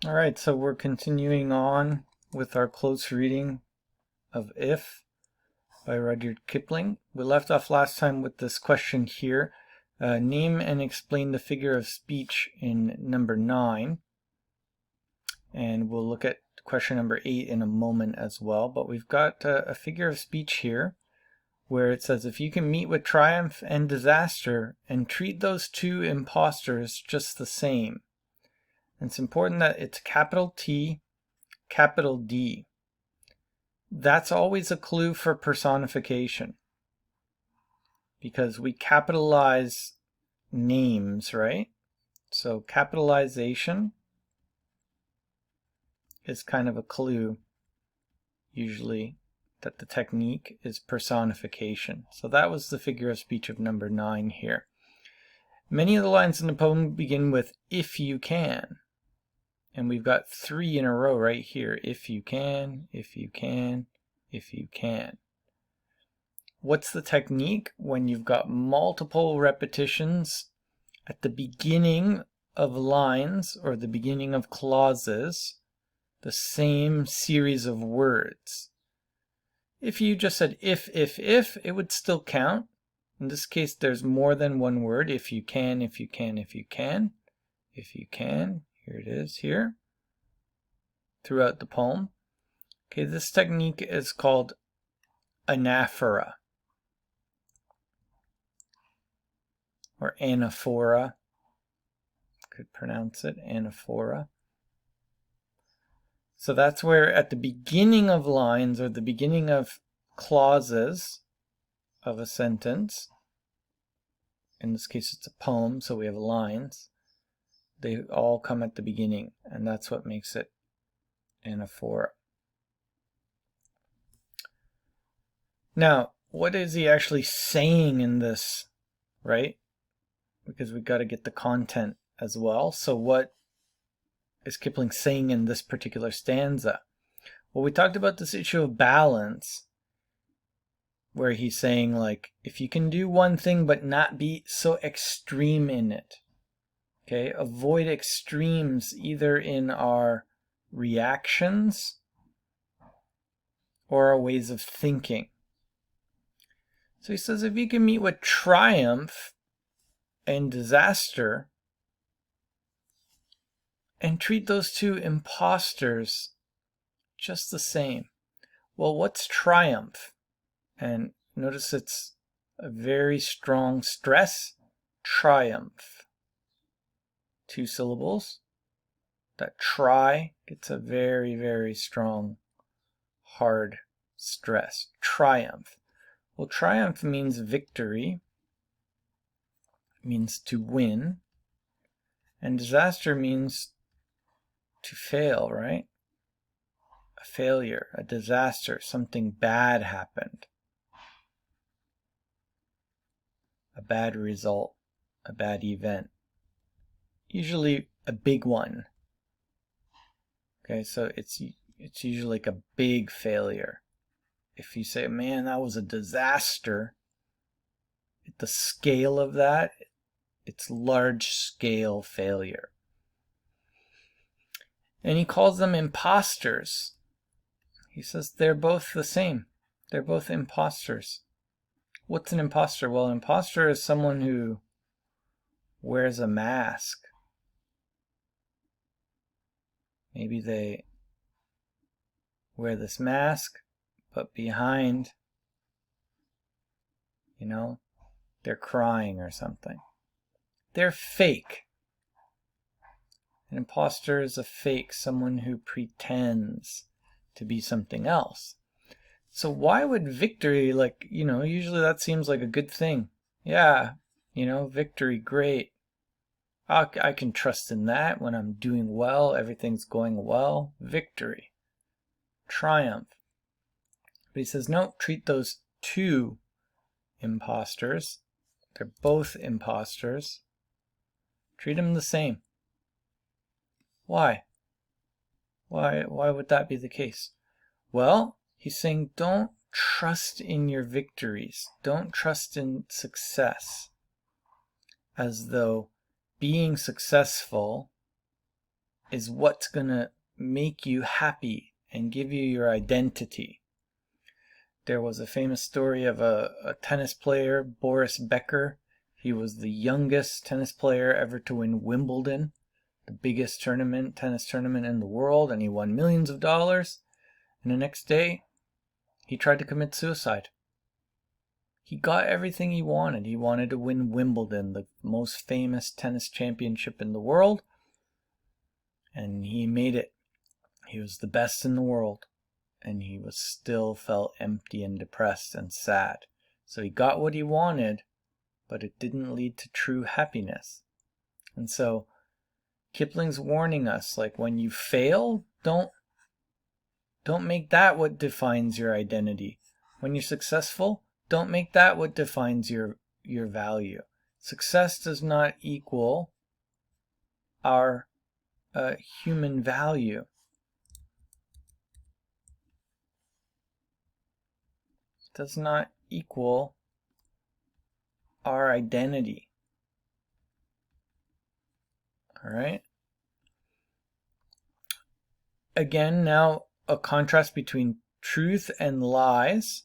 All right, so we're continuing on with our close reading of If by Rudyard Kipling. We left off last time with this question here. Name and explain the figure of speech in number 9. And we'll look at question number 8 in a moment as well. But we've got a figure of speech here where it says, if you can meet with triumph and disaster and treat those two impostors just the same. And it's important that it's capital T, capital D. That's always a clue for personification, because we capitalize names, right? So capitalization is kind of a clue, usually, that the technique is personification. So that was the figure of speech of number 9 here. Many of the lines in the poem begin with if you can. And we've got 3 in a row right here. If you can, if you can, if you can. What's the technique when you've got multiple repetitions at the beginning of lines or the beginning of clauses, the same series of words? If you just said if, it would still count. In this case, there's more than one word. If you can, if you can, if you can, if you can. Here it is here throughout the poem. Okay, this technique is called anaphora or anaphora. Could pronounce it anaphora. So that's where at the beginning of lines or the beginning of clauses of a sentence, in this case it's a poem, so we have lines, they all come at the beginning, and that's what makes it anaphora. Now, what is he actually saying in this, right? Because we've got to get the content as well. So what is Kipling saying in this particular stanza? Well, we talked about this issue of balance, where he's saying, like, if you can do one thing but not be so extreme in it. Okay, avoid extremes either in our reactions or our ways of thinking. So he says, if you can meet with triumph and disaster and treat those two impostors just the same. Well, what's triumph? And notice it's a very strong stress. Triumph. 2 syllables. That try gets a very, very strong, hard stress. Triumph. Well, triumph means victory. It means to win. And disaster means to fail, right? A failure, a disaster, something bad happened. A bad result, a bad event. Usually a big one. Okay, so it's usually like a big failure. If you say, man, that was a disaster, the scale of that, it's large scale failure. And he calls them imposters. He says they're both the same. They're both imposters. What's an imposter? Well, an imposter is someone who wears a mask. Maybe they wear this mask, but behind, they're crying or something. They're fake. An imposter is a fake, someone who pretends to be something else. So why would victory, usually that seems like a good thing. Yeah, victory, great. I can trust in that when I'm doing well, everything's going well. Victory. Triumph. But he says, no, treat those two imposters. They're both imposters. Treat them the same. Why? Why would that be the case? Well, he's saying don't trust in your victories. Don't trust in success. As though being successful is what's going to make you happy and give you your identity. There was a famous story of a tennis player, Boris Becker. He was the youngest tennis player ever to win Wimbledon, the biggest tennis tournament in the world, and he won millions of dollars. And the next day, he tried to commit suicide. He got everything he wanted. He wanted to win Wimbledon, the most famous tennis championship in the world. And he made it. He was the best in the world. And he was still felt empty and depressed and sad. So he got what he wanted, but it didn't lead to true happiness. And so Kipling's warning us, like, when you fail, don't make that what defines your identity. When you're successful, don't make that what defines your value. Success does not equal our human value. It does not equal our identity. All right? Again, now a contrast between truth and lies.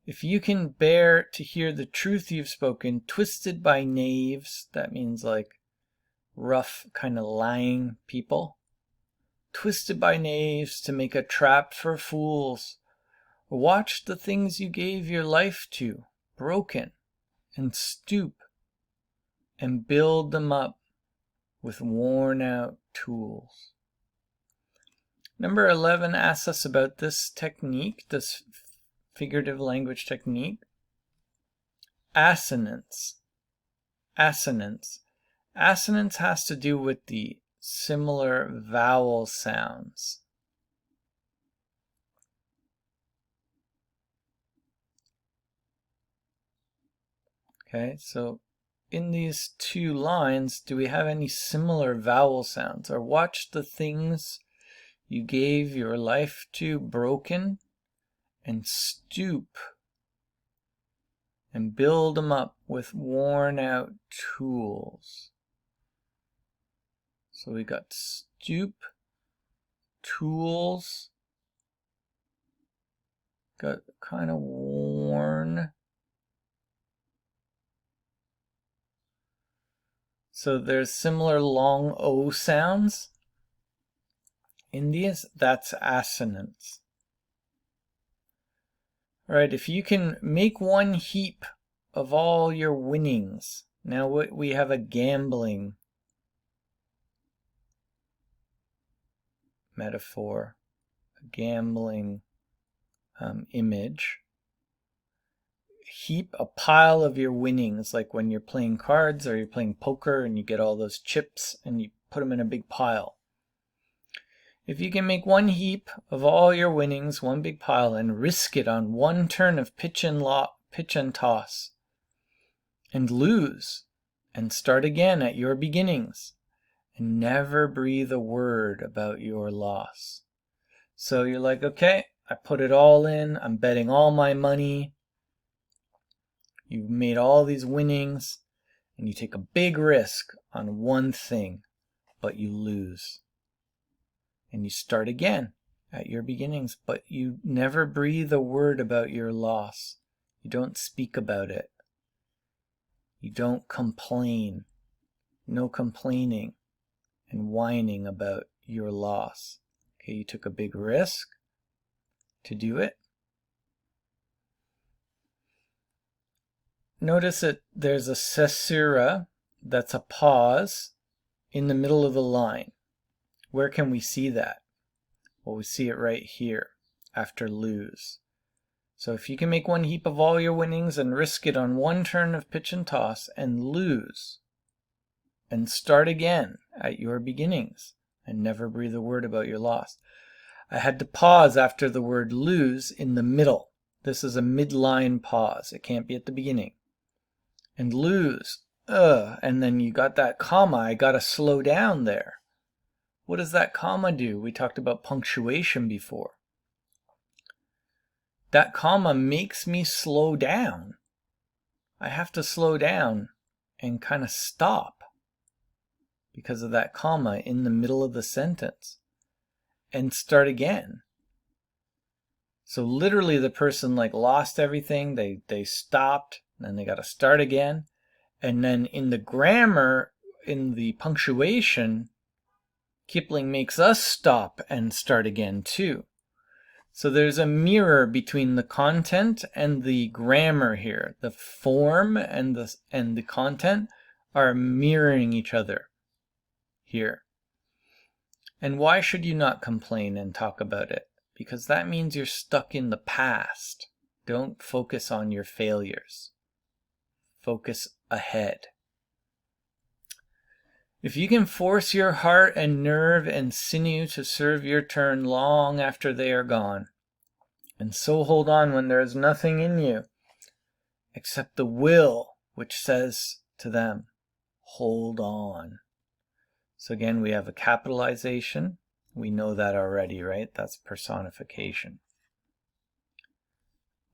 If you can bear to hear the truth you've spoken, twisted by knaves, that means like rough, kind of lying people. Twisted by knaves to make a trap for fools. Watch the things you gave your life to, broken, and stoop, and build them up with worn out tools. Number 11 asks us about this technique, this figurative language technique. Assonance. Assonance. Assonance has to do with the similar vowel sounds. Okay, so in these two lines, do we have any similar vowel sounds? Or watch the things you gave your life to broken, and stoop, and build them up with worn out tools. So we got stoop, tools, got kind of worn. So there's similar long O sounds in these. That's assonance. All right, if you can make one heap of all your winnings. Now we have a gambling metaphor, a gambling image. Heap a pile of your winnings, like when you're playing cards or you're playing poker and you get all those chips and you put them in a big pile. If you can make one heap of all your winnings, one big pile, and risk it on one turn of pitch and toss, and lose, and start again at your beginnings, and never breathe a word about your loss. So you're like, okay, I put it all in, I'm betting all my money, you've made all these winnings, and you take a big risk on one thing, but you lose. And you start again at your beginnings, but you never breathe a word about your loss. You don't speak about it. You don't complain. No complaining and whining about your loss. Okay, you took a big risk to do it. Notice that there's a caesura, that's a pause, in the middle of the line. Where can we see that? Well, we see it right here, after lose. So if you can make one heap of all your winnings and risk it on one turn of pitch and toss and lose, and start again at your beginnings, and never breathe a word about your loss. I had to pause after the word lose in the middle. This is a midline pause. It can't be at the beginning. And lose, and then you got that comma. I got to slow down there. What does that comma do? We talked about punctuation before. That comma makes me slow down. I have to slow down and kind of stop because of that comma in the middle of the sentence, and start again. So literally the person like lost everything, they stopped, and then they got to start again. And then in the grammar, in the punctuation, Kipling makes us stop and start again too. So there's a mirror between the content and the grammar here. The form and the content are mirroring each other here. And why should you not complain and talk about it? Because that means you're stuck in the past. Don't focus on your failures. Focus ahead. If you can force your heart and nerve and sinew to serve your turn long after they are gone, and so hold on when there is nothing in you except the will which says to them, hold on. So again, we have a capitalization. We know that already, right? That's personification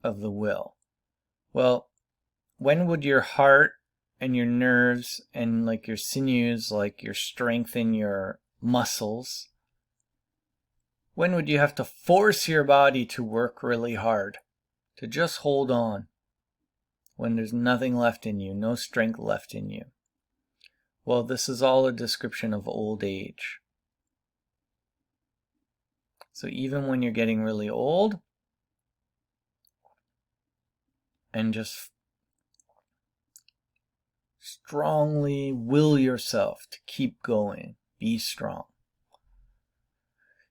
of the will. Well, when would your heart and your nerves and like your sinews, like your strength in your muscles, when would you have to force your body to work really hard, to just hold on, when there's nothing left in you, no strength left in you? Well, this is all a description of old age. So even when you're getting really old, and just strongly will yourself to keep going, be strong.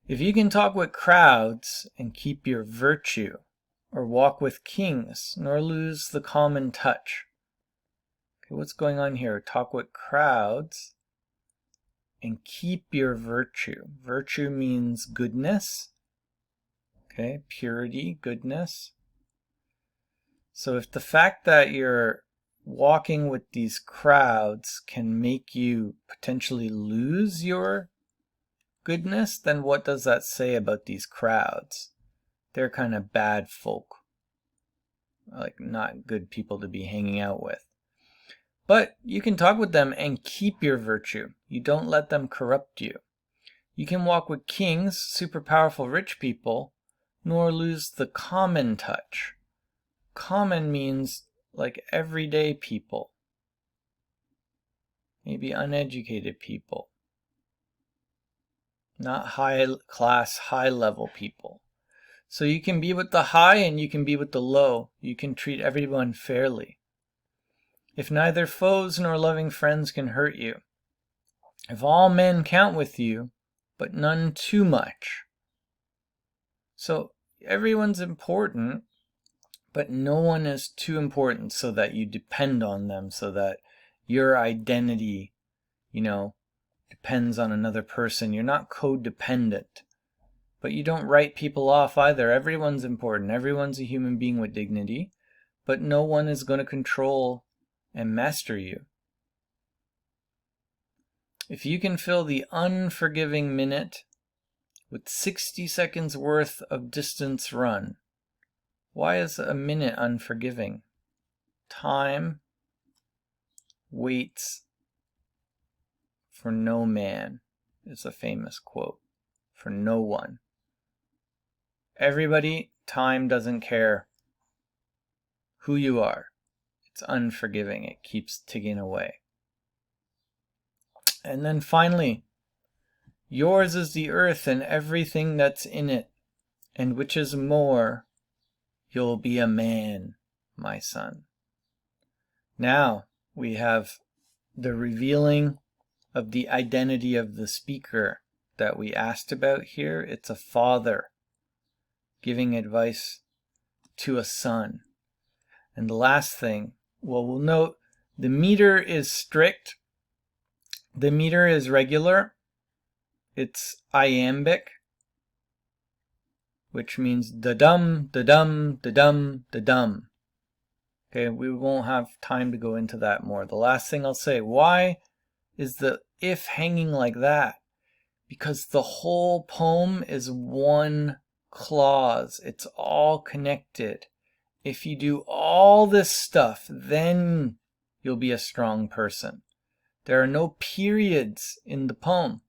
If you can talk with crowds and keep your virtue, or walk with kings, nor lose the common touch. Okay, what's going on here? Talk with crowds and keep your virtue. Virtue means goodness. Okay, purity, goodness. So if the fact that you're walking with these crowds can make you potentially lose your goodness, then what does that say about these crowds? They're kind of bad folk, like not good people to be hanging out with. But you can talk with them and keep your virtue. You don't let them corrupt you. You can walk with kings, super powerful rich people, nor lose the common touch. Common means like everyday people, maybe uneducated people, not high class, high level people. So you can be with the high and you can be with the low. You can treat everyone fairly. If neither foes nor loving friends can hurt you, if all men count with you, but none too much. So everyone's important, but no one is too important so that you depend on them, so that your identity, depends on another person. You're not codependent, but you don't write people off either. Everyone's important. Everyone's a human being with dignity, but no one is going to control and master you. If you can fill the unforgiving minute with 60 seconds worth of distance run, why is a minute unforgiving? Time waits for no man is a famous quote. For no one. Everybody, time doesn't care who you are. It's unforgiving. It keeps ticking away. And then finally, yours is the earth and everything that's in it, and which is more, you'll be a man, my son. Now we have the revealing of the identity of the speaker that we asked about here. It's a father giving advice to a son. And the last thing, well, we'll note the meter is strict. The meter is regular. It's iambic, which means da-dum, da-dum, da-dum, da-dum. Okay, we won't have time to go into that more. The last thing I'll say, why is the if hanging like that? Because the whole poem is one clause. It's all connected. If you do all this stuff, then you'll be a strong person. There are no periods in the poem.